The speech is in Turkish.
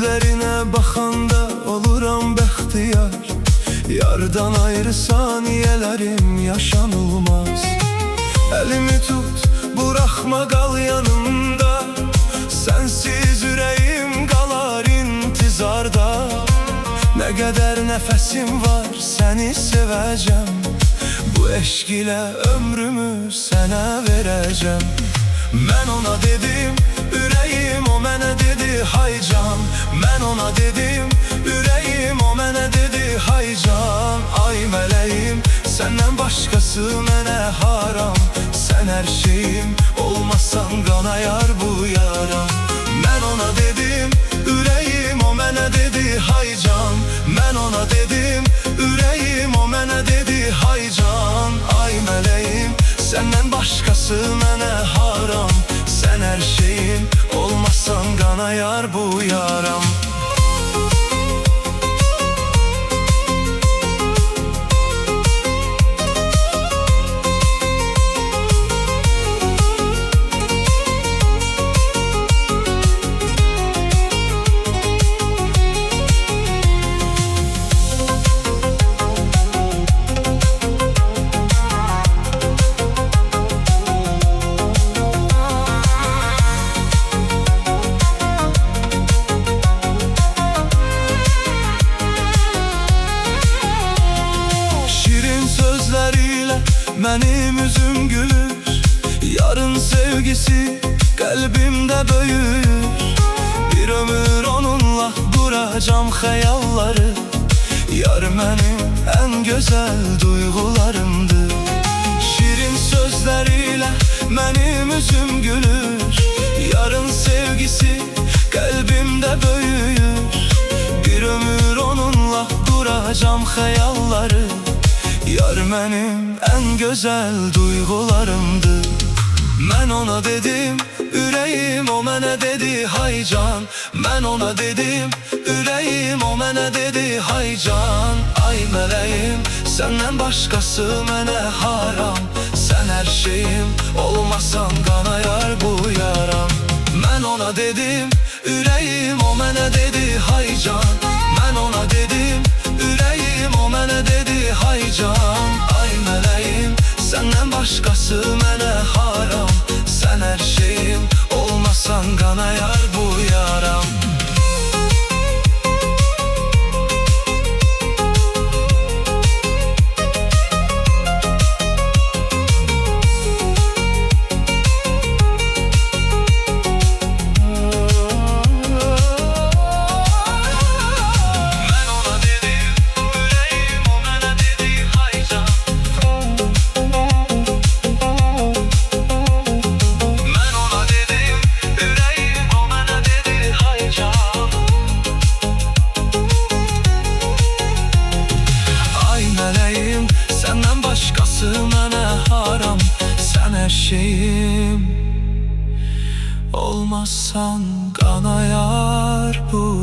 Gözlerine bakanda oluram bəxtiyar. Yardan ayrı saniyelerim yaşanılmaz. Elimi tut, bırakma, kal yanımda. Sensiz yüreğim kalar intizarda. Ne kadar nefesim var seni seveceğim. Bu eşk ile ömrümü sana vereceğim. Ben ona dedim, yüreğim o mənə dedi hay can. Ben ona dedim, yüreğim o mənə dedi hay can. Ay meleğim, senden başkası mənə haram. Sen her şeyim, olmazsan kanayar bu yaram. Ben ona dedim, yüreğim o mənə dedi hay can. Ben ona dedim, yüreğim o mənə dedi hay can. Ay meleğim, senden başkası mənə haram. Sen her şeyim, olmazsan kanayar bu yaram. Benim yüzüm gülür, yarın sevgisi kalbimde büyür. Bir ömür onunla kuracağım hayalları. Yar benim en güzel duygularımdır. Şirin sözleriyle benim yüzüm gülür. Yarın sevgisi kalbimde büyür. Bir ömür onunla kuracağım hayalları. Yar benim en güzel duygularımdı. Ben ona dedim, yüreğim o mənə dedi hay can. Ben ona dedim, yüreğim o mənə dedi hay can. Ay meleğim, senden başkası mənə haram. Sen her şeyim, olmazsan kanayar bu yaram. Ben ona dedim, yüreğim o mənə dedi hay can. Ben ona dedim, yüreğim o mənə dedi hay can. Ay meleğim, senden başkası mənə haram. Sen her şeyim, olmazsan kanayar bu yaram. Şeyim, olmazsan kanayar bu